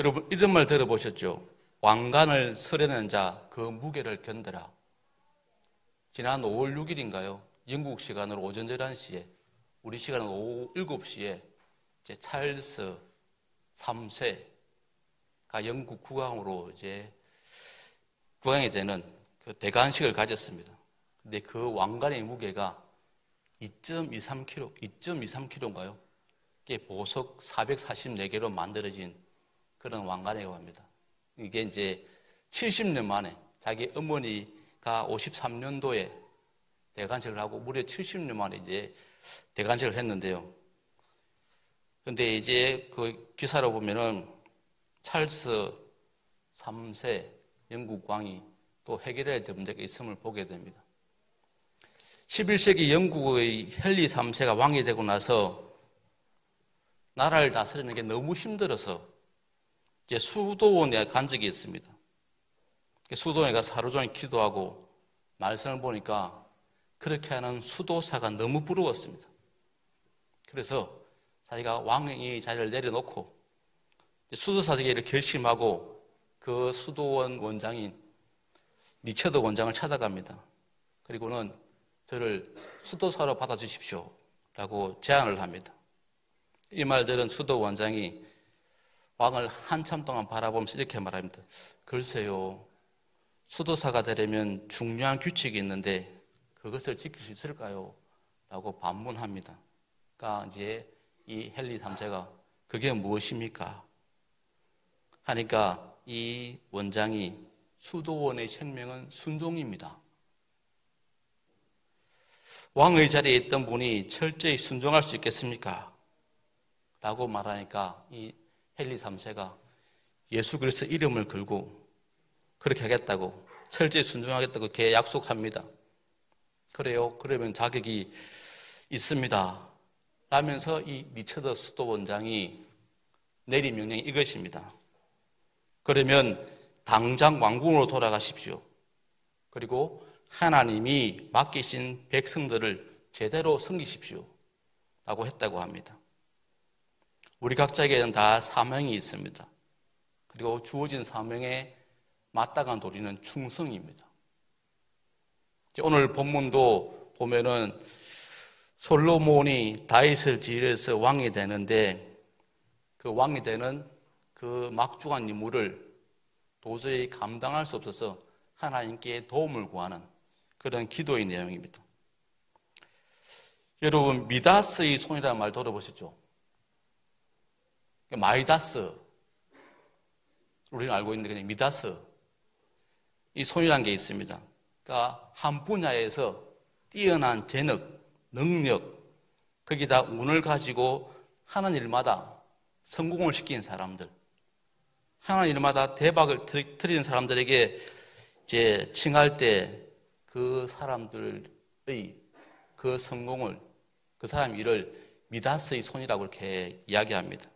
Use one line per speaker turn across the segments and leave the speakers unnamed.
여러분 이런 말 들어보셨죠? 왕관을 서려는 자 그 무게를 견뎌라. 지난 5월 6일인가요? 영국 시간으로 오전 11시에, 우리 시간은 오후 7시에 이제 찰스 3세가 영국 국왕으로 이제 국왕이 되는 그 대관식을 가졌습니다. 근데 그 왕관의 무게가 2.23kg인가요? 이게 보석 444개로 만들어진 그런 왕관이라고 합니다. 이게 이제 70년 만에 자기 어머니가 53년도에 대관식을 하고 무려 70년 만에 이제 대관식을 했는데요. 근데 이제 그 기사를 보면은 찰스 3세 영국 왕이 또 해결해야 될 문제가 있음을 보게 됩니다. 11세기 영국의 헨리 3세가 왕이 되고 나서 나라를 다스리는 게 너무 힘들어서 이제 수도원에 간 적이 있습니다. 수도원에 가서 하루 종일 기도하고 말씀을 보니까 그렇게 하는 수도사가 너무 부러웠습니다. 그래서 자기가 왕의 자리를 내려놓고 수도사 되기를 결심하고 그 수도원 원장인 니체더 원장을 찾아갑니다. 그리고는 저를 수도사로 받아주십시오 라고 제안을 합니다. 이 말들은 수도 원장이 왕을 한참 동안 바라보면서 이렇게 말합니다. 글쎄요, 수도사가 되려면 중요한 규칙이 있는데 그것을 지킬 수 있을까요? 라고 반문합니다. 그러니까 이제 이 헨리 3세가 그게 무엇입니까? 하니까 이 원장이 수도원의 생명은 순종입니다. 왕의 자리에 있던 분이 철저히 순종할 수 있겠습니까? 라고 말하니까 이 헨리 3세가 예수 그리스도 이름을 걸고 그렇게 하겠다고, 철저히 순종하겠다고 걔 약속합니다. 그래요? 그러면 자격이 있습니다. 라면서 이 니체더 수도원장이 내린 명령이 이것입니다. 그러면 당장 왕궁으로 돌아가십시오. 그리고 하나님이 맡기신 백성들을 제대로 섬기십시오. 라고 했다고 합니다. 우리 각자에게는 다 사명이 있습니다. 그리고 주어진 사명에 마땅한 도리는 충성입니다. 오늘 본문도 보면은 솔로몬이 다윗을 지휘해서 왕이 되는데 그 왕이 되는 그 막중한 임무를 도저히 감당할 수 없어서 하나님께 도움을 구하는 그런 기도의 내용입니다. 여러분, 미다스의 손이라는 말 들어보셨죠? 마이다스, 우리가 알고 있는 그냥 미다스, 이 손이라는 게 있습니다. 그러니까 한 분야에서 뛰어난 재능, 능력, 거기다 운을 가지고 하는 일마다 성공을 시키는 사람들, 하는 일마다 대박을 터리는 사람들에게 이제 칭할 때 그 사람들의 그 성공을, 그 사람 일을 미다스의 손이라고 이렇게 이야기합니다.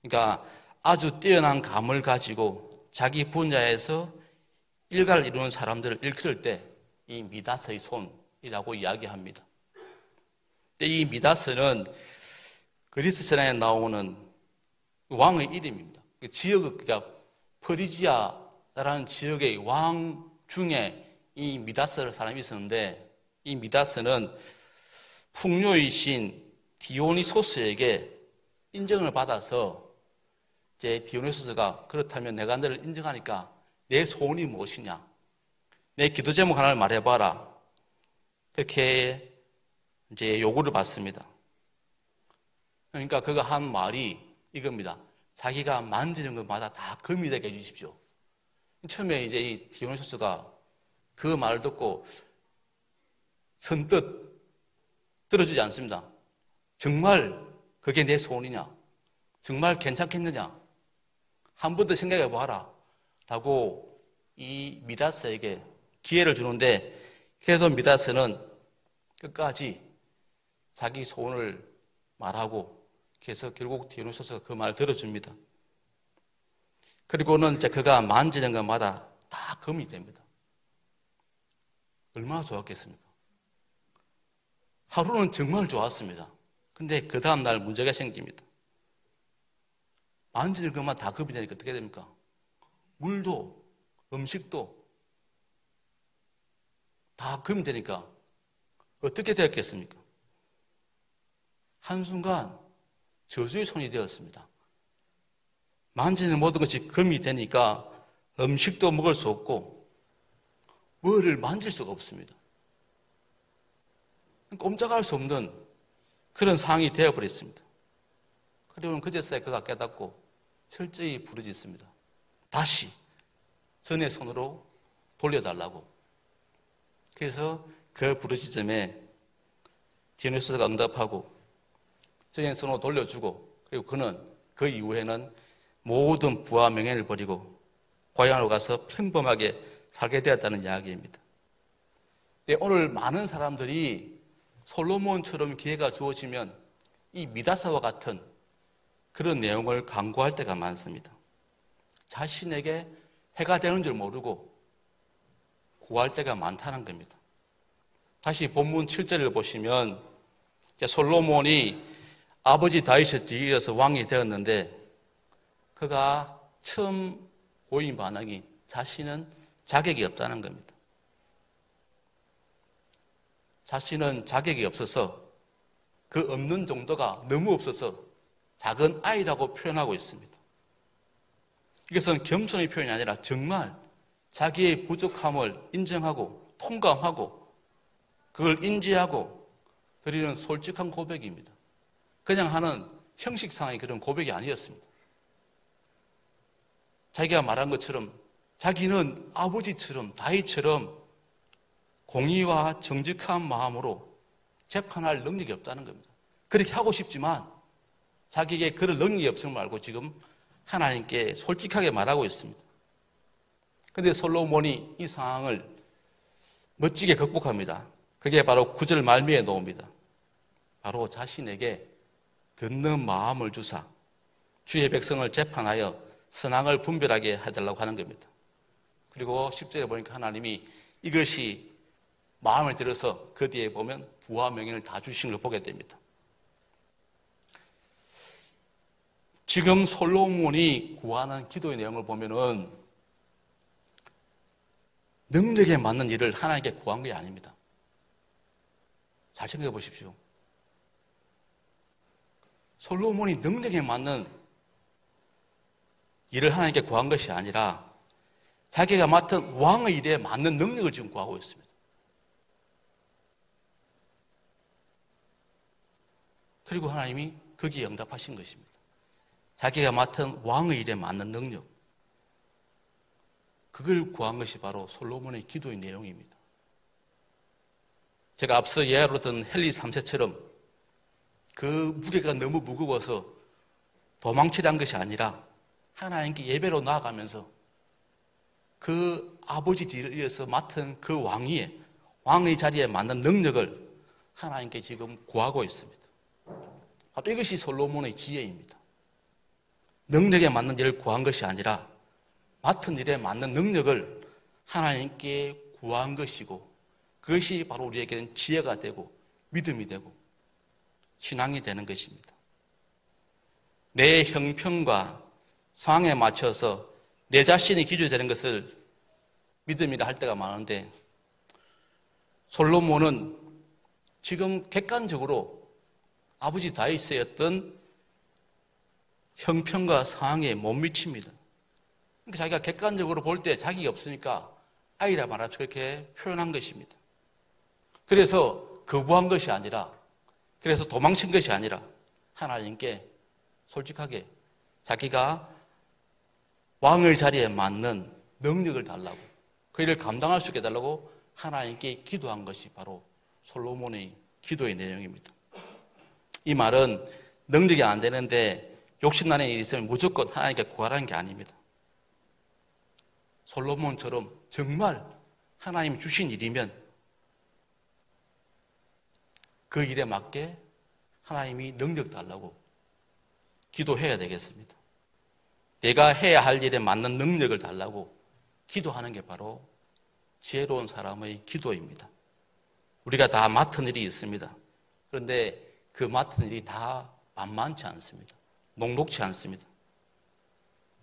그러니까 아주 뛰어난 감을 가지고 자기 분야에서 일가를 이루는 사람들을 일컬을 때 이 미다스의 손이라고 이야기합니다. 이 미다스는 그리스 신화에 나오는 왕의 이름입니다. 지역, 그러니까 프리지아라는 지역의 왕 중에 이 미다스라는 사람이 있었는데 이 미다스는 풍요의 신 디오니소스에게 인정을 받아서 이제 디오니소스가 그렇다면 내가 너를 인정하니까 내 소원이 무엇이냐? 내 기도 제목 하나를 말해봐라. 그렇게 이제 요구를 받습니다. 그러니까 그가 한 말이 이겁니다. 자기가 만지는 것마다 다 금이 되게 해주십시오. 처음에 이제 이 디오니소스가 그 말을 듣고 선뜻 들어주지 않습니다. 정말 그게 내 소원이냐? 정말 괜찮겠느냐? 한 번 더 생각해 봐라. 라고 이 미다스에게 기회를 주는데 그래도 미다스는 끝까지 자기 소원을 말하고 그래서 결국 디오니소스가 그 말을 들어줍니다. 그리고는 이제 그가 만지는 것마다 다 금이 됩니다. 얼마나 좋았겠습니까? 하루는 정말 좋았습니다. 근데 그 다음날 문제가 생깁니다. 만지는 것만 다 금이 되니까 어떻게 됩니까? 물도 음식도 다 금이 되니까 어떻게 되었겠습니까? 한순간 저주의 손이 되었습니다. 만지는 모든 것이 금이 되니까 음식도 먹을 수 없고 뭐를 만질 수가 없습니다. 꼼짝할 수 없는 그런 상황이 되어버렸습니다. 그리고는 그제서야 그가 깨닫고 철저히 부르짖습니다. 다시 전의 손으로 돌려달라고. 그래서 그 부르짖음에 디오니소스가 응답하고 전의 손으로 돌려주고, 그리고 그는 그 이후에는 모든 부와 명예를 버리고 고향으로 가서 평범하게 살게 되었다는 이야기입니다. 오늘 많은 사람들이 솔로몬처럼 기회가 주어지면 이 미다사와 같은 그런 내용을 강구할 때가 많습니다. 자신에게 해가 되는 줄 모르고 구할 때가 많다는 겁니다. 다시 본문 7절을 보시면 솔로몬이 아버지 다윗에 뒤이어서 왕이 되었는데 그가 처음 보인 반응이 자신은 자격이 없다는 겁니다. 자신은 자격이 없어서 그 없는 정도가 너무 없어서 작은 아이라고 표현하고 있습니다. 이것은 겸손의 표현이 아니라 정말 자기의 부족함을 인정하고 통감하고 그걸 인지하고 드리는 솔직한 고백입니다. 그냥 하는 형식상의 그런 고백이 아니었습니다. 자기가 말한 것처럼 자기는 아버지처럼 다윗처럼 공의와 정직한 마음으로 재판할 능력이 없다는 겁니다. 그렇게 하고 싶지만 자기에게 그런 능력이 없음을 알고 지금 하나님께 솔직하게 말하고 있습니다. 그런데 솔로몬이 이 상황을 멋지게 극복합니다. 그게 바로 9절 말미에 나옵니다. 바로 자신에게 듣는 마음을 주사 주의 백성을 재판하여 선악을 분별하게 해달라고 하는 겁니다. 그리고 10절에 보니까 하나님이 이것이 마음에 들어서 그 뒤에 보면 부와 명예를 다 주신 걸 보게 됩니다. 지금 솔로몬이 구하는 기도의 내용을 보면은 능력에 맞는 일을 하나님께 구한 게 아닙니다. 잘 생각해 보십시오. 솔로몬이 능력에 맞는 일을 하나님께 구한 것이 아니라 자기가 맡은 왕의 일에 맞는 능력을 지금 구하고 있습니다. 그리고 하나님이 거기에 응답하신 것입니다. 자기가 맡은 왕의 일에 맞는 능력, 그걸 구한 것이 바로 솔로몬의 기도의 내용입니다. 제가 앞서 예언했던 헨리 3세처럼 그 무게가 너무 무거워서 도망치려는 것이 아니라 하나님께 예배로 나아가면서 그 아버지 뒤를 이어서 맡은 그 왕의 자리에 맞는 능력을 하나님께 지금 구하고 있습니다. 바로 이것이 솔로몬의 지혜입니다. 능력에 맞는 일을 구한 것이 아니라 맡은 일에 맞는 능력을 하나님께 구한 것이고 그것이 바로 우리에게는 지혜가 되고 믿음이 되고 신앙이 되는 것입니다. 내 형편과 상황에 맞춰서 내 자신이 기준이 되는 것을 믿음이라 할 때가 많은데 솔로몬은 지금 객관적으로 아버지 다윗의 어떤 형편과 상황에 못 미칩니다. 그러니까 자기가 객관적으로 볼 때 자기가 없으니까 아이라 말하죠. 그렇게 표현한 것입니다. 그래서 거부한 것이 아니라 그래서 도망친 것이 아니라 하나님께 솔직하게 자기가 왕의 자리에 맞는 능력을 달라고 그 일을 감당할 수 있게 해달라고 하나님께 기도한 것이 바로 솔로몬의 기도의 내용입니다. 이 말은 능력이 안 되는데 욕심나는 일이 있으면 무조건 하나님께 구하라는 게 아닙니다. 솔로몬처럼 정말 하나님이 주신 일이면 그 일에 맞게 하나님이 능력 달라고 기도해야 되겠습니다. 내가 해야 할 일에 맞는 능력을 달라고 기도하는 게 바로 지혜로운 사람의 기도입니다. 우리가 다 맡은 일이 있습니다. 그런데 그 맡은 일이 다 만만치 않습니다. 녹록치 않습니다.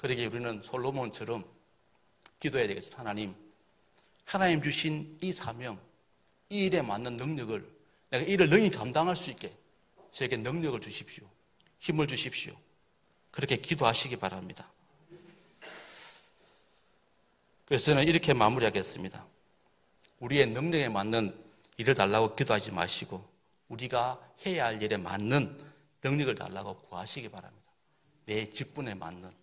그러기에 우리는 솔로몬처럼 기도해야 되겠습니다. 하나님 주신 이 사명, 이 일에 맞는 능력을 내가 이를 능히 감당할 수 있게 저에게 능력을 주십시오. 힘을 주십시오. 그렇게 기도하시기 바랍니다. 그래서 저는 이렇게 마무리하겠습니다. 우리의 능력에 맞는 일을 달라고 기도하지 마시고 우리가 해야 할 일에 맞는 능력을 달라고 구하시기 바랍니다. 내 직분에 맞는,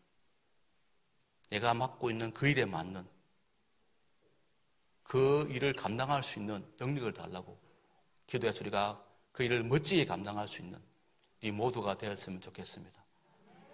내가 맡고 있는 그 일에 맞는 그 일을 감당할 수 있는 능력을 달라고 기도해서 우리가 그 일을 멋지게 감당할 수 있는 이 모두가 되었으면 좋겠습니다.